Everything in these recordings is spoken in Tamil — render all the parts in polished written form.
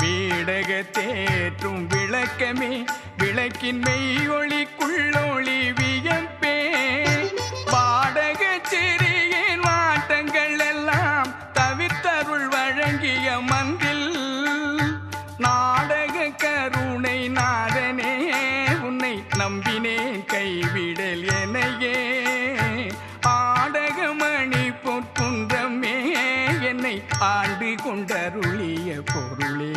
வீடக தேற்றும் விளக்கமே விளக்கின் மெய் ஒளிக்குள்ளொளி வியப்பே பாடக சிறியேன் வாட்டங்கள் எல்லாம் தவிர்த்தருள் வழங்கிய மந்தில் நாடக கருணை நாதனே உன்னை நம்பினேன் கைவிடல் எனையே ஆடகமணி பொற்குன்றமே என்னை ஆண்டு கொண்டருளிய பொருளே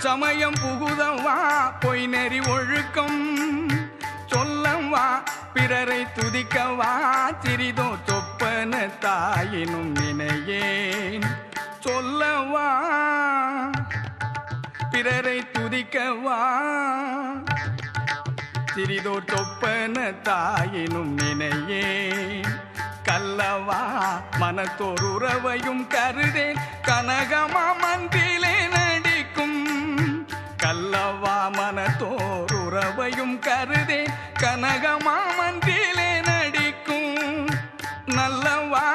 சமயம் புகுதவா பொய் நெறி ஒழுக்கம் சொல்லவா பிறரை துதிக்கவா சிறிதோ சொப்பன தாயினும் நினையேன் சொல்லவா பிறரை துதிக்கவா சிறிதோ சொப்பன தாயினும் நினையேன் கல்லவா மனத்தோர் உறவையும் கருதேன் கனகமா மந்திலே நடிக்கும் கல்லவா மனத்தோர் உறவையும் கருதே கனகமா மந்திலே நடிக்கும் நல்லவா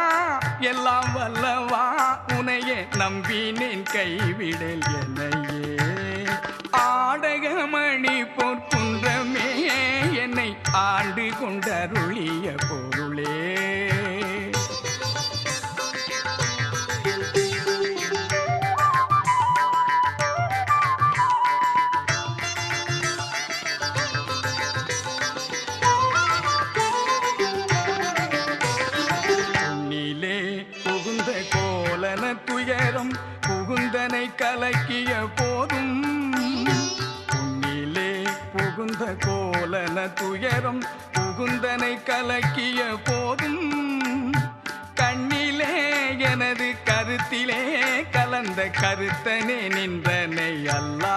எல்லாம் வல்லவா உனையே நம்பினேன் கைவிடல் என்னையே ஆடகமணி பொற்குன்றமே என்னை ஆண்டு கொண்டருளிய பொருளே துயரம் புகுந்தனை கலக்கிய போதும் உன்னிலே புகுந்த கோலன துயரம் புகுந்தனை கலக்கிய போதும் கண்ணிலே எனது கருத்திலே கலந்த கருத்தனே நின்றனை அல்லா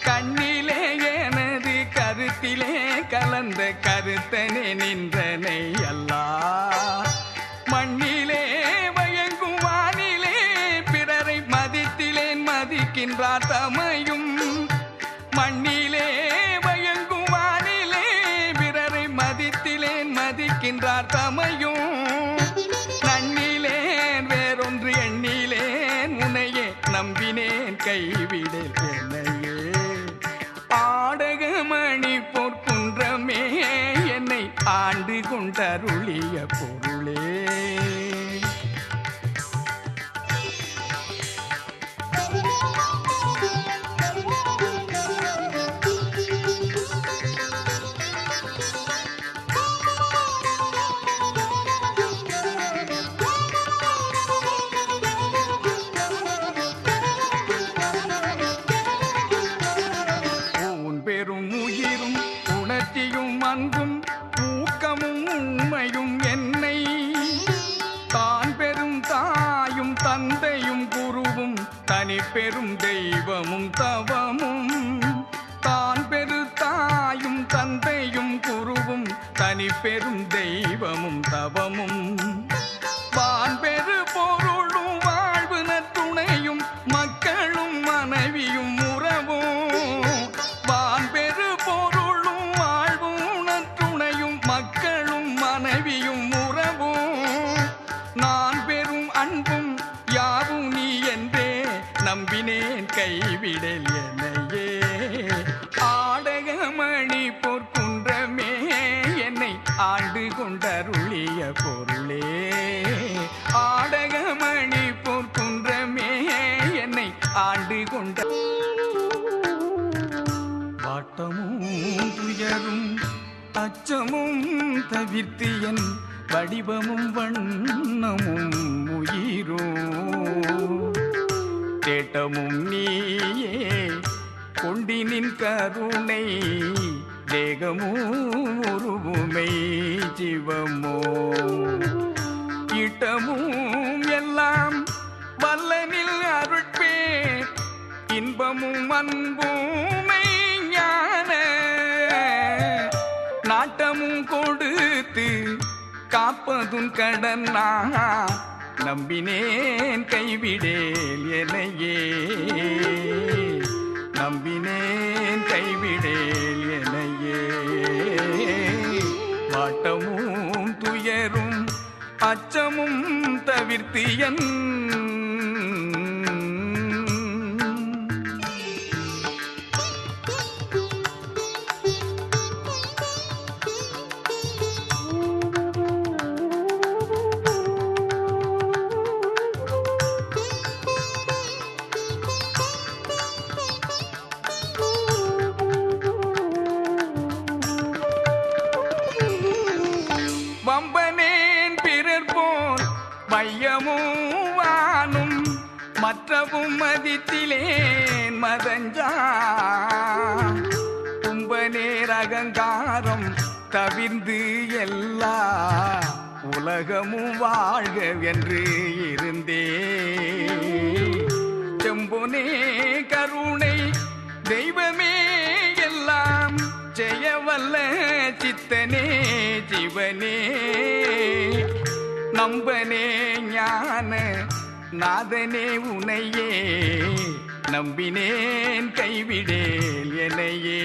கண்ணிலே எனது கருத்திலே கலந்த கருத்தனே நின்றனை அல்லா மண்ணிலே மதிக்கின்றார் தமையும் மண்ணிலே வயங்கும் வானிலே பிறரை மதித்திலேன் மதிக்கின்றார் தமையும் நன்னிலேன் வேறொன்று எண்ணிலேன் உனையே நம்பினேன் கைவிடல் என்னையே ஆடகமணி பொற்குன்றமே என்னை ஆண்டு கொண்டருளிய பொருளே அன்பும் ஊக்கமும் உண்மையும் என்னை தான் பெரும் தாயும் தந்தையும் குருவும் தனி பெரும் தெய்வமும் தவமும் தான் பெரு தாயும் தந்தையும் குருவும் தனி பெரும் தெய்வமும் தவமும் வான் பெரு பொருளும் வாழ்வு நத்துணையும் மக்களும் மனைவியும் உறவும் வான் பெரு பொருளும் மக்களும் மனைவியும் உறவும் நான் பெரும் அன்பும் யாவும் நீ என்றே நம்பினேன் கைவிடல் என்னையே ஆடகமணி பொற்குன்றமே என்னை ஆண்டு கொண்டருளிய பொருளே ஆடகமணி பொற்குன்றமே என்னை ஆண்டு கொண்ட வாட்டமும் துயரும் அச்சமும் தவிர்த்து என் வடிவமும் வண்ணமும் உயிரோ தேட்டமும் நீயே கொண்டினின் கருணை தேகமும் உருவுமை ஜீவமோ இட்டமும் எல்லாம் வல்லனில் அருட்பே இன்பமும் அன்புமை ஞான நாட்டமும் கொடுத்து காப்பதுன் கடன் நான் நம்பினேன் கைவிடேல் எனையே நம்பினேன் கைவிடேல் எனையே வாட்டமும் துயரும் அச்சமும் தவிர்த்து என் வம்பனேன் பிறர் போல் வையமும் வானும் மற்றவும் மதித்திலேன் மதஞ்சா கும்பனேர் அகங்காரம் தவிர்ந்து எல்லா உலகமும் வாழ்க என்று இருந்தே செம்பொனே கருணை தெய்வமே எல்லாம் ஜெயவல்ல சித்தனே ஜீவனே நம்பனே ஞான நாதனே உனையே நம்பினேன் கைவிடேல் எனையே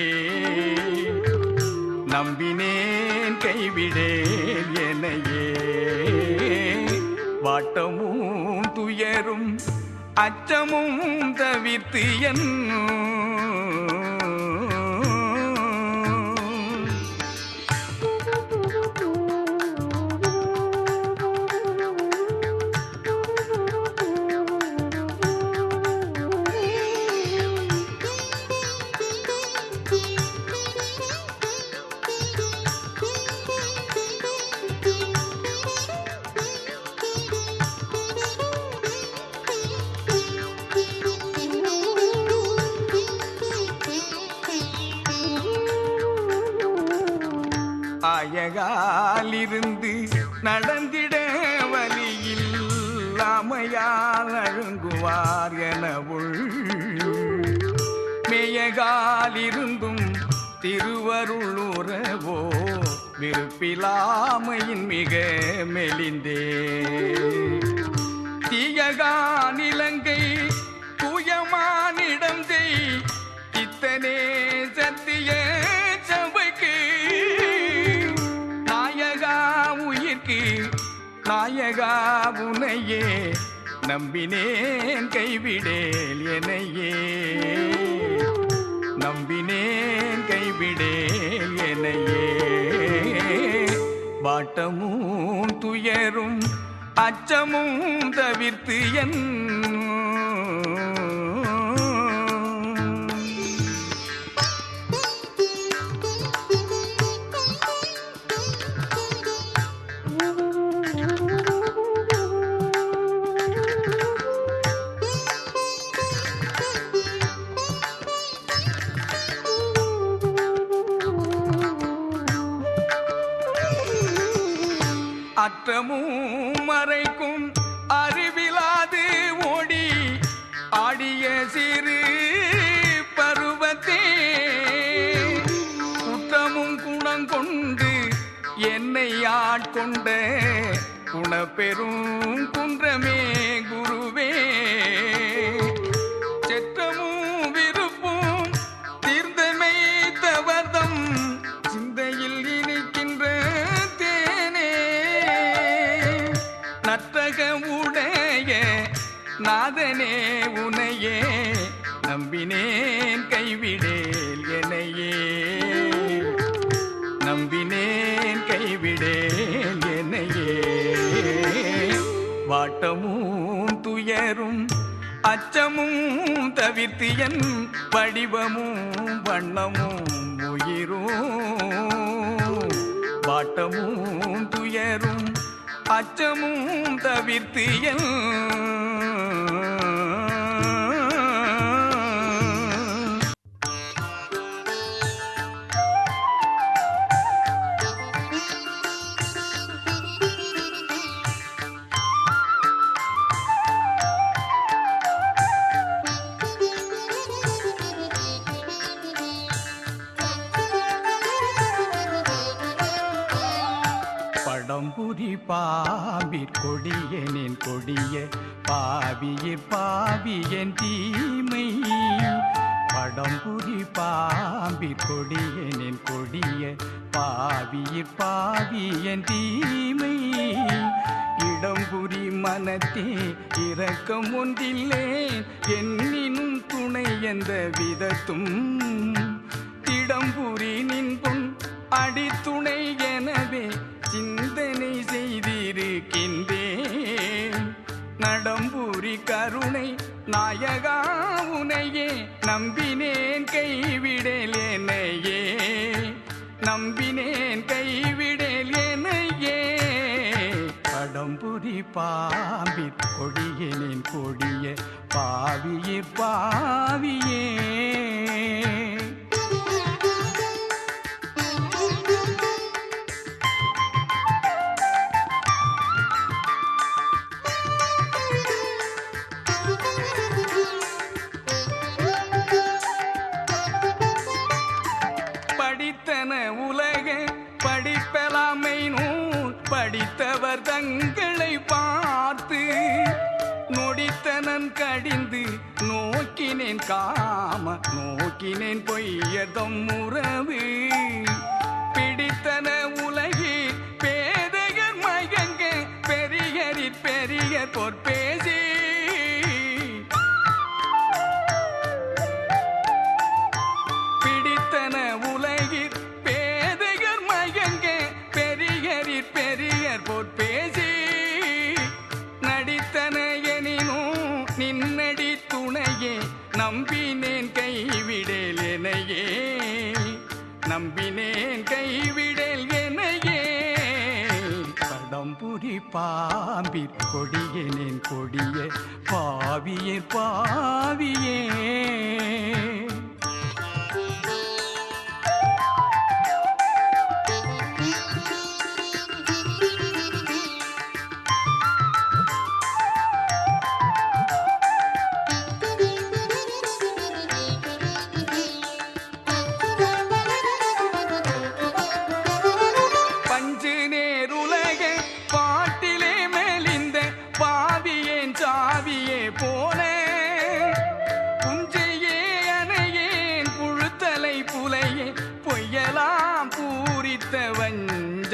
நம்பினேன் கைவிடேல் எனையே வாட்டமும் துயரும் அச்சமும் தவிர்த்து என் ஆயகாலிருந்து நடந்திட வழியில் அமையால் அழுங்குவார் எனவுள் மேயகாலிருந்தும் திருவருளுறவோ விருப்பிலாமையின் மிக மெலிந்தே தீயகானிலங்கை தூயமானிடம் செய் இத்தனே சத்திய சபைக்கு நாயகா உனையே நம்பினேன் கைவிடேல் எனையே நம்பினேன் கைவிடேல் எனையே வாட்டமும் துயரும் அச்சமும் தவிர்த்து என் அற்றமும் மறைக்கும் அறிவிலாது ஓடி ஆடிய சிறு பருவத்தே குற்றமும் குணங்கொண்டு என்னை ஆட்கொண்ட குணப்பெரும் குன்றமே குருவே செற்றமும் விருப்பும் தீர்ந்தமை தவதம் சிந்தையில் இனிக்கின்ற தேனே நற்றக உடைய நாதனே உனையே நம்பினேன் கைவிடேல் எனையே நம்பினேன் கைவிடேல் எனையே வாட்டமும் துயரும் அச்சமும் தவிர்த்து என் வடிவமும் வண்ணமும் உயிரும் வாட்டமும் துயரும் அச்சமும் தவிர்த்து என் பாம்பிற் கொடியனின் கொடிய பாவியிற் பாவியன் தீமை படம்புரி பாம்பிற் கொடியனின் கொடிய பாவியிற் பாவியன் தீமை இடம்புரி மனத்தே இரக்கம் ஒன்றில்லேன் என்னினும் துணை எந்த விதத்தும் திடம்புரி நின் பொன் அடித்துணை எனவே சிந்தனை செய்திருக்கின்றேன் நடம்பூரி கருணை நாயகா உனையே நம்பினேன் கைவிடேல் என்னையே நம்பினேன் கைவிடேல் என்னையே படம்புரி பாம்பிற் கொடியனின் கொடிய பாவியிற் பாவியே படித்தன உலக படிப்பெலாமை நூல் படித்தவர் தங்களை பார்த்து நொடித்தனன் கடிந்து நோக்கினேன் காம நோக்கினேன் பொய்யதம் உறவு பிடித்தன உலகில் பேதையர் மயங்க பெரியரிற் பெரிய பொற்பேசி பிடித்தன உலகிற் பேதையர் மயங்க பெரியரிற் பெரியர் பொற்பேசி நடித்தன எனினும் நின்னடி துணையே நம்பினேன் கைவிடேல் எனையே நம்பினேன் கைவிடேல் எனையே படம்புரி பாம்பிற் கொடியனின் கொடிய பாவியிற் பாவியே போல புஞ்சையே அணையேன் புழுத்தலை புலையே பொய்யலாம் பூரித்த வஞ்ச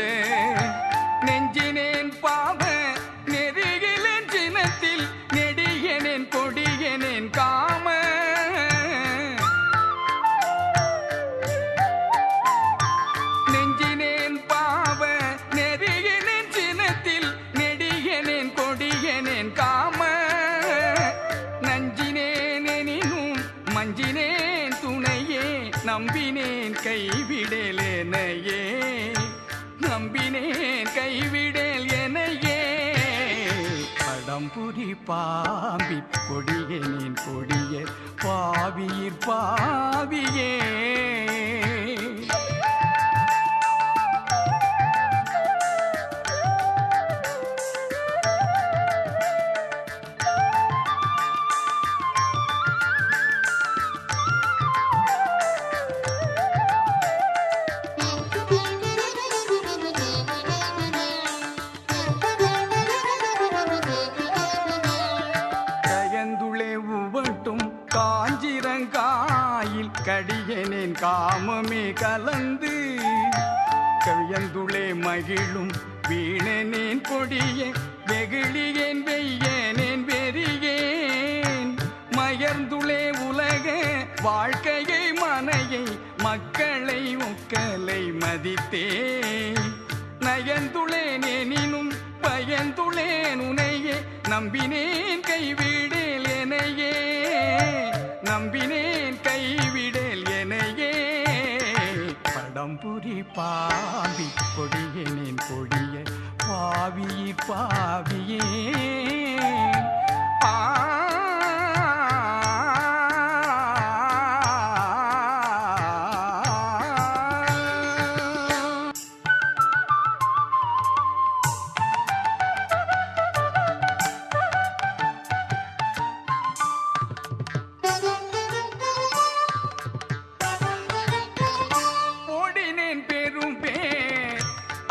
நெஞ்சினேன் பாவ நெருகிலேன் சினத்தில் நெடியனேன் கொடியனேன் காம நெஞ்சினேன் பாவ நெருகிலேன் சினத்தில் நெடியனேன் கொடியனேன் காம மஞ்சினேன் துணையே நம்பினேன் கைவிடேல் எனையே நம்பினேன் கைவிடேல் எனையே படம்புரி பாம்பிற் கொடியனின் கொடிய பாவியிற் பாவியே காஞ்சிரங்காயில் கடியனேன் காமமே கலந்து கவியந்துளே மகிழும் வீணனேன் கொடிய வெகுளியேன் வெய்யனேன் வெறியேன் மயர்ந்துளே உலக வாழ்க்கையை மனையை மக்களை ஒக்கலை மதித்தே நயந்துளேன் எனினும் பயந்துளேன் உனையே நம்பினேன் கைவிடேல் எனையே நம்பினேன் கைவிடேல் எனையே படம்புரி பாம்பிற் கொடியனின் கொடிய பாவியிற் பாவியே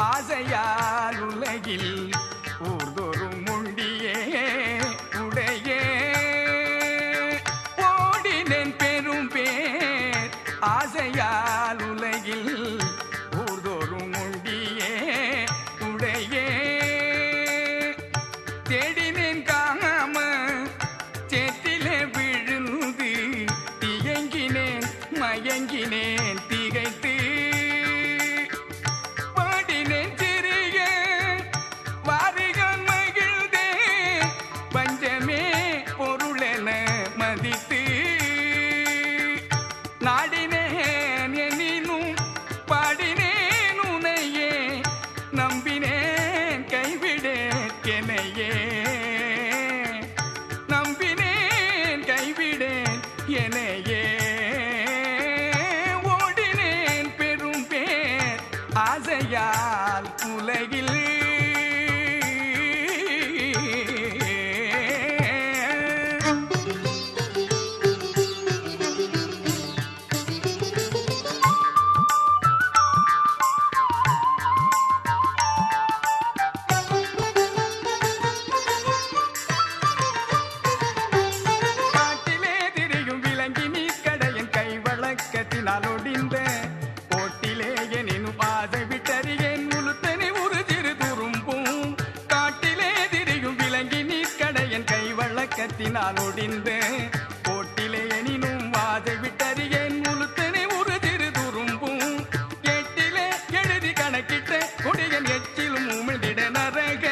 ஆசையால் உலகில் தேடினேன் காம சேற்றிலே விழுந்து தியங்கினேன் மயங்கினேன் திகைத்து பாடினேன் சிறிய வாரிகான் மகிழ்ந்தே பஞ்சமே பொருளென மதித்து நாடினேன் எனினும் பாடினேன் உனையே நம்பினேன் கைவிடேன் எனையே நம்பினேன் கைவிடேன் எனையே ஓடினேன் பெரும் பேர் ஆசையால் உலகில் ஒடிந்த ஓட்டிலே எனினும் ஆசை விட்டறியேன் முழுத்தனை ஒரு சிறு துரும்பும் காட்டிலே திரியும் விலங்கி நீர்க்கடையன் கைவழக்கத்தினால் ஒடிந்த ஓட்டிலே எனினும் ஆசை விட்டறியேன் முழுத்தனை ஒரு சிறு துரும்பும் எட்டிலே எழுதி கணக்கிட்ட கொடியன் எச்சிலும் உமிழ்ந்திட நரக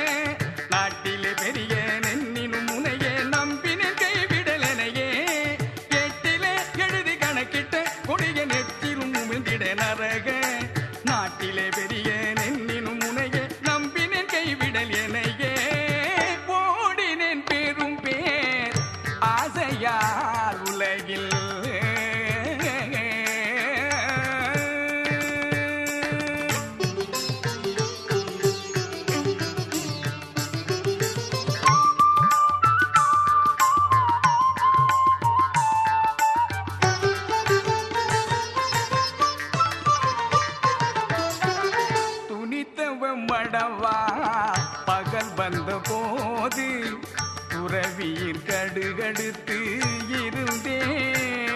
நாட்டிலே பெரிய நென்னினும் முனையே நம்பினேன் கைவிடலனையே எட்டிலே எழுதி கணக்கிட்ட கொடியன் எச்சிலும் உமிழ்ந்திட நரக நாட்டிலே பெரிய நென்னினும் முனையே நம்பினேன் கைவிடல் எனையே ஓடினேன் பெரும் பேர் ஆசையால் உலகில் மடவா பகல் வந்த போது துறவியில் கடுகடுத்து இருந்தேன்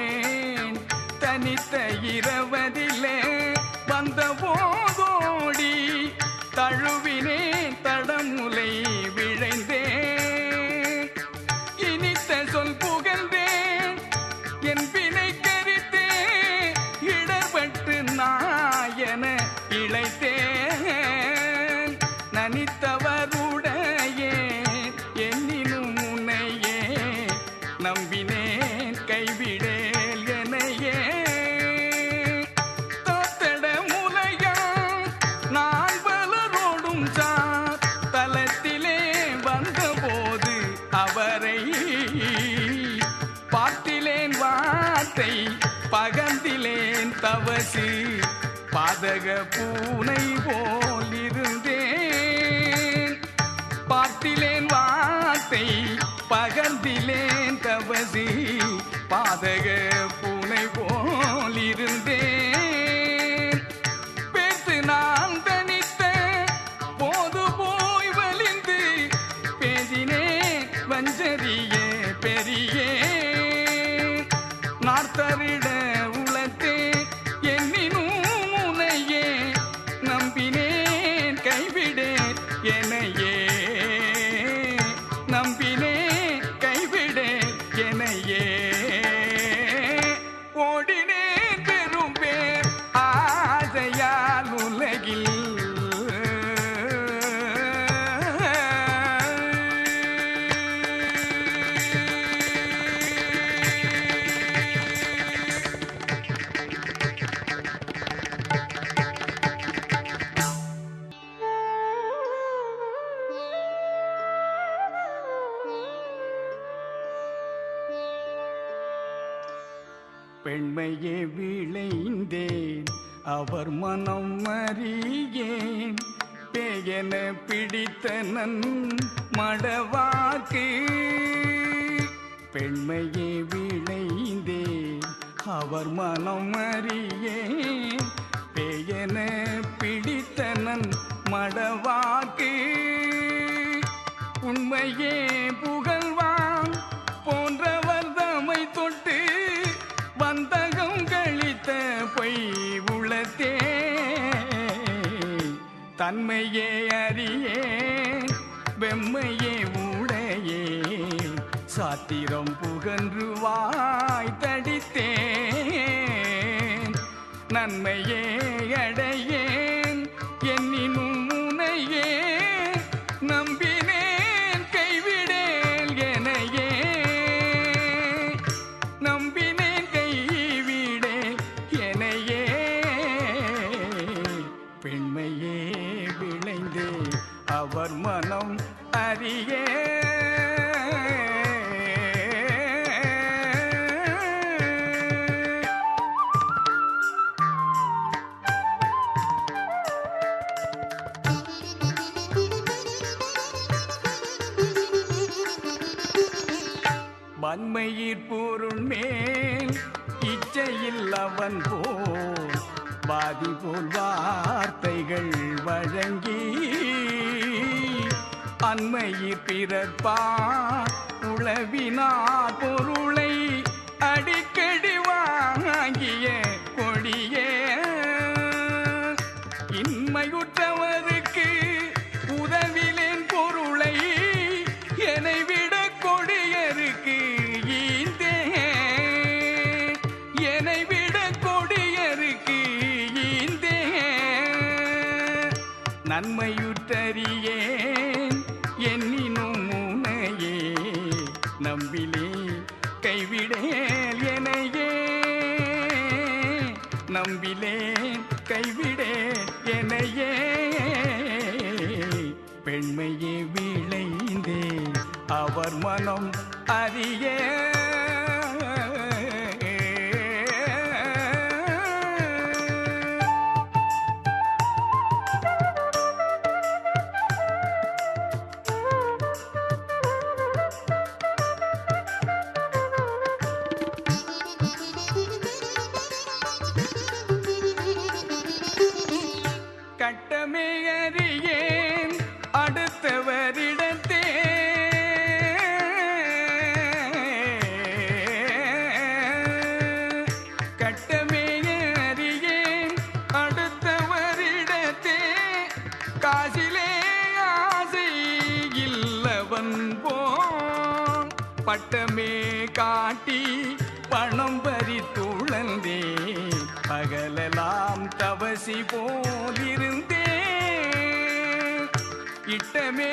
தனித்த இரவதிலே வந்த போதோடி தழுவினேன் தடமுலை விழைந்தேன் இனித்த சொல் புகழ்ந்தேன் என் வினை கரித்தேன் இடர்பட்டு நாயன இழைத்தேன் நனித்தவருடையே என்னினும் உன்னையே நம்பினேன் கைவிடேல் எனையே தோத்தட முலையாம் நான் பலரோடும் சார் தலத்திலே வந்தபோது அவரை பார்த்திலேன் வார்த்தை பகந்திலேன் தவசு பாதக பூனை போல் இருந்தேன் பார்த்திலேன் வார்த்தை பகர்ந்திலேன் தவசி பாதக பூனை போல் இருந்தேன் பேசு நான் தனித்த போது போய் வலிந்து பேசினேன் வஞ்சரியே பெரியே நார்த்தரிட உளத்தே என்னினும் உனையே நம்பினேன் கைவிடேன் எனையே நம்பினேன் கைவிடேன் எனையே ஓடினேன் பெரும் பேர் ஆசையால் உலகில் பெண்மையே விளைந்தேன் அவர் மனம் அறியேன் பேயன பிடித்த நன் மடவாக்கு பெண்மையே விளைந்தேன் அவர் மனம் அறியேன் பேயன பிடித்த நன் மடவாக்கு உண்மையே புகழ்வான் போன்றவர் தமை தொட்டு வந்தகம் கழித்த பொய் உளத்தே தன்மையே அறியே வெம்மையே உடைய சாத்திரம் புகன்று வாய் தடித்தேன் நன்மையே அடையேன் என்னினும் முனையே நம்பினேன் கைவிடேல் எனையே நம்பினேன் கைவிடேல் எனையே பெண்மையே விளைந்து அவர் மனம் அறியே வன்மையிற் பொருள் மேல் இச்சையில் அவன் போல் வாதி போல் வார்த்தைகள் வழங்கி அன்மையிற் பிறப்பார் உளவினார் பொருளை அடிக்கடி வாங்கிய கொடியே இன்மையுற்றவருக்கு உதவிலேன் பொருளை என்னை விட கொடியருக்கு ஈந்தே என்னை விட கொடியருக்கு ஈந்தே நன்மையுற்றறியேன் என்னினும் முனையே நம்பிலே கைவிடேல் எனையே நம்பிலேன் கைவிடேல் எனையே பெண்மையே விளைந்தே அவர் மனம் அறியே கட்டமே அறியேன் அடுத்தவரிடத்தே கட்டமே அறியேன் அடுத்தவரிடத்தே காசிலே ஆசை இல்லவன் போல் பட்டமே காட்டி பணம் பறித்துழந்தே பகலெல்லாம் தவசி போலிருந்தே இட்டமே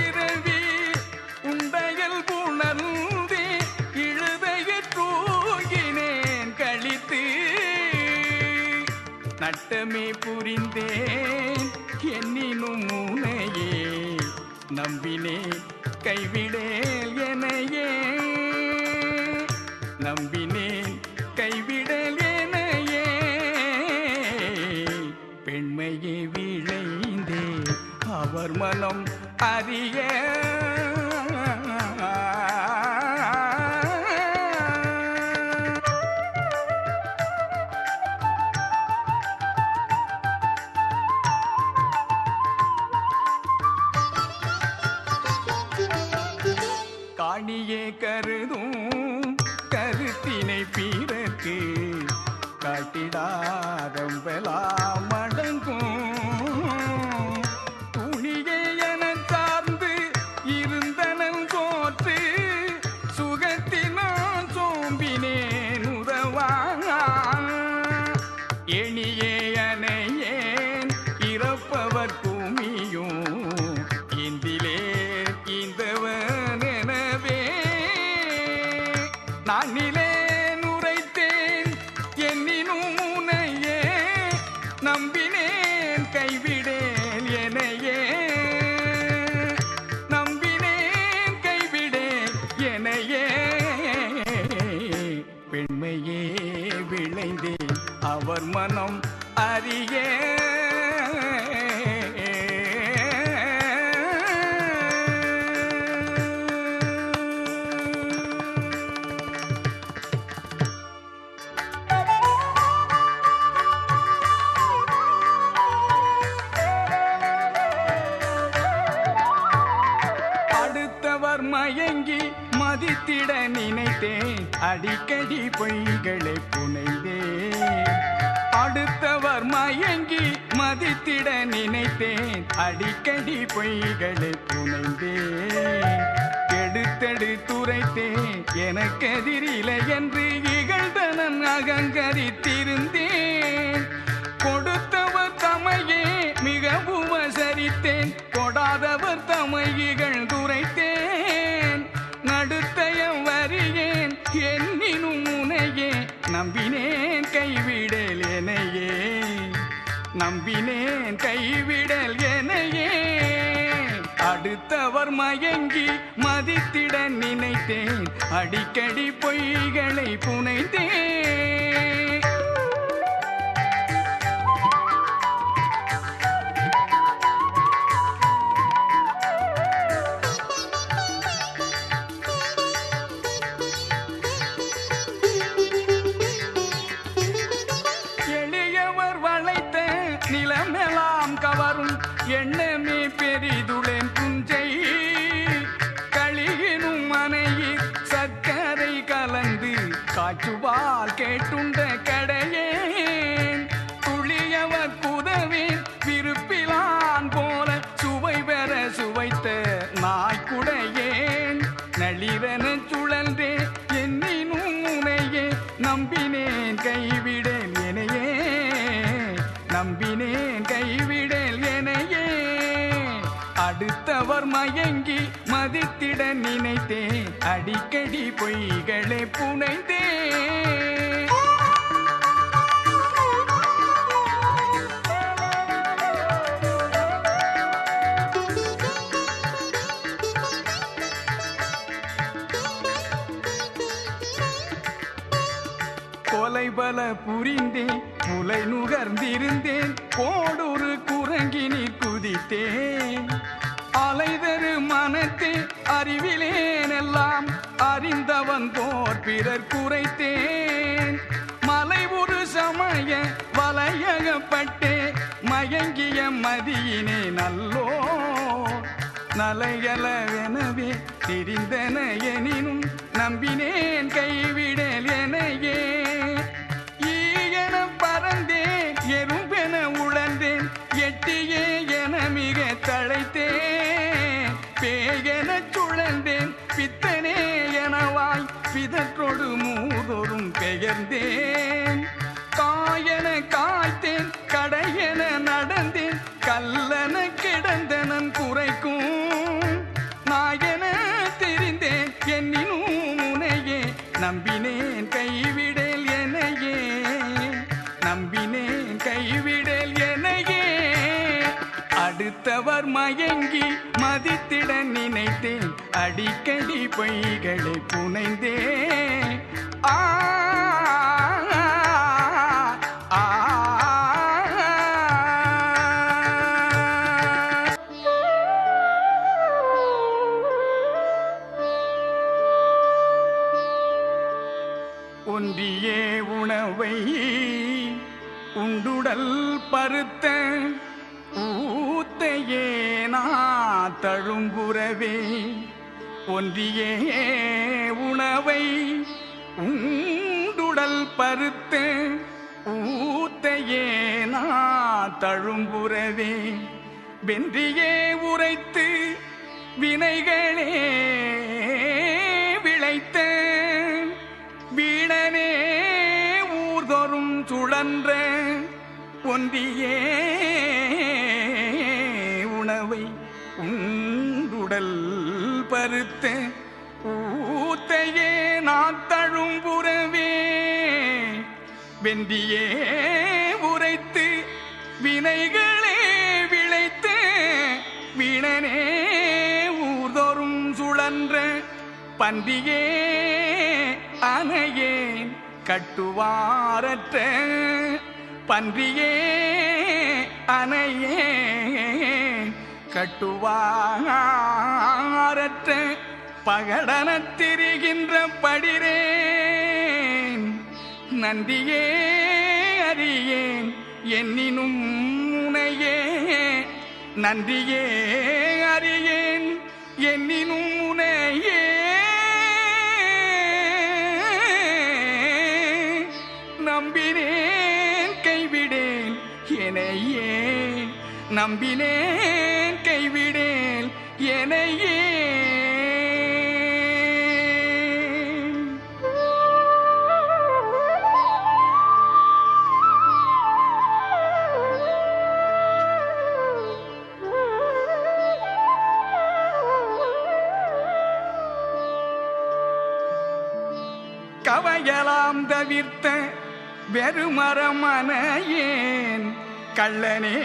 இரவி உண்டையல் புணர்ந்தே இழுதைய தூங்கினேன் கழித்து நட்டமே புரிந்தேன் என்னினும் முனையே நம்பினேன் கைவிடேல் எனையே நம்பினேன் கைவிடேல் எனையே பெண்மையே விளைந்தே அவர் மனம் அறிய காணியே கருதும் கருத்தினை பிறர்க்கு காட்டிடாரம்பெலாம் அடங்கும் துணியே என சார்ந்து இருந்தனன் தோற்று சுகத்தினால் சோம்பினேன் உதவா எணியே அணையேன் இறப்பவர் பூமியும் இந்திலே இந்தவன் எனவே நானிலே நுரைத்தேன் என்னினும் முனையே நம்பினேன் கைவிடேல் எனையே நம்பினேன் கைவிடேல் எனையே பெண்மையே விளைந்தேன் அவர் மனம் அறியே மயங்கி மதித்திட நினைத்தேன் அடிக்கடி பொய்களை புனைந்தேன் அடுத்தவர் மயங்கி மதித்திட நினைத்தேன் அடிக்கடி பொய்களை புனைந்தேன் எடுத்தெடுத்துரைத்தேன் எனக்கெதிரில்லை என்று இகழ்ந்தனன் அகங்கரித்திருந்தேன். கொடுத்தவர் தமையே மிக உபசரித்தேன், கொடாதவர் தமையிகள் துரைத்தேன். நடுத்தயம் வரியேன் என்னினும் முனையே, நம்பினேன் கைவிடல் எனையே, நம்பினேன் கைவிடல் எனையே. அடுத்தவர் மயங்கி மதித்திட நினைத்தேன், அடிக்கடி பொய்களை புனைந்தேன். எளியவர் வளைத்த நிலமெல்லாம் கவரும் எண்ணமே பெரிதுளேன் புஞ்சை. களியினும் மனையில் சர்க்கரை கலந்து காற்றுவால் கேட்டுண்ட கடையேன். துளியவர் குதவேன் விருப்பிலான் போல சுவை பெற சுவைத்த நாய்க்குடையேன். நளிரன சுழன்றே என்னினும் முனையே, நம்பினேன் கைவிடல் எனையே, நம்பினேன் கைவிடல் எனையே. அடுத்தவர் மயங்கி மதித்திட நினைத்தேன், அடிக்கடி பொய்களை புனைந்தேன். கொலை பல புரிந்தேன், புலை நுகர்ந்திருந்தேன், கோடொரு குரங்கினில் குதித்தேன். அலைதரு மனத்தே அறிவிலேன் எல்லாம் அறிந்தவன் போர் பிறர் குறைத்தேன். மலை ஒரு சமய வலையகப்பட்டே மயங்கிய மதியினே நல்லோ. நலையலவெனவே தெரிந்தன எனினும் நம்பினேன் கைவிடல் எனையே. ஈயன பறந்தேன் எறும்பென உழந்தேன், எட்டியே என மிக தழைத்தேன். பேயென சுழந்தேன் பித்தனே எனவாய் பிதற்றொடு மூதொரும் பெயர்ந்தேன். காயன காய்த்தேன் கடையென நடந்தேன், கல்லன கிடந்தனன் குறைக்கும். நாயன தெரிந்தேன் என்னினும் முனையே, நம்பினேன் கைவிடல் எனையே, நம்பினேன் கைவிடல் எனையே. அடுத்தவர் மயங்கி மதித்திட நினைத்தேன், அடிக்கடி பொய்களை புனைந்தேன். ஆ ஒன்றியே உணவை உண்டுடல் பருத்த ஊத்தையே நான் தழும்புறவே. ஒன்றியே உணவை உண்டுடல் பருத்த ஊத்தையே நான் தழும்புறவே. வென்றியே உரைத்து வினைகளே விளைத்த வீணனே ஊர்தொரும் சுழன்ற. ஒன்றியே உணவை உண்டுடல் பருத்த ஊத்தையே நான் தழும்புறவே. வென்றியே உரைத்து வினைகளே விளைத்த வீணனே ஊர்தொரும் சுழன்ற. பன்றியே அணையேன் கட்டுவாரற்ற, பன்றியே அணையேன் கட்டுவாரற்ற. பகடனத் திரிகின்ற படிரேன், நன்றியே அறியேன் என்னினும் முனையே, நன்றியே அறியேன் என்னினும் முனையே. நம்பினேன் கைவிடேன் எனையே, நம்பினேன் கைவிடேன் எனையே. கவையலாம் தவிர்த்த வெறுமரமனையேன் கள்ளனே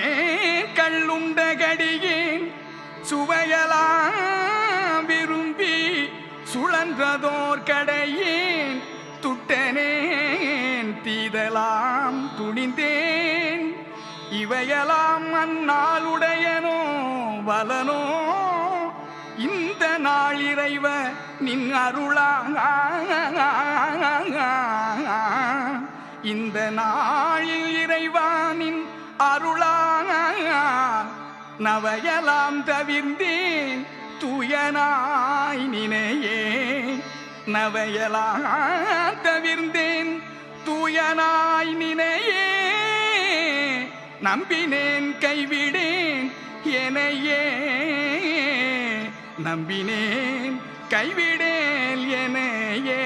கள்ளுண்ட கடியேன் சுவையலாம் விரும்பி சுழன்றதோர் கடையேன் துட்டனேன் தீதலாம் துணிந்தேன் இவையெல்லாம் அந்நாளுடையனோ வலனோ இந்த நாள் இறைவ நின் அருளா இந்த நாளில் இறைவானின் அருளா நவையலாம் தவிர்ந்தேன் தூயனாய் நினையே நவையலாம் தவிர்ந்தேன் தூயனாய் நினையே நம்பினேன் கைவிடேன் எனையே நம்பினேன் கைவிடேன் எனையே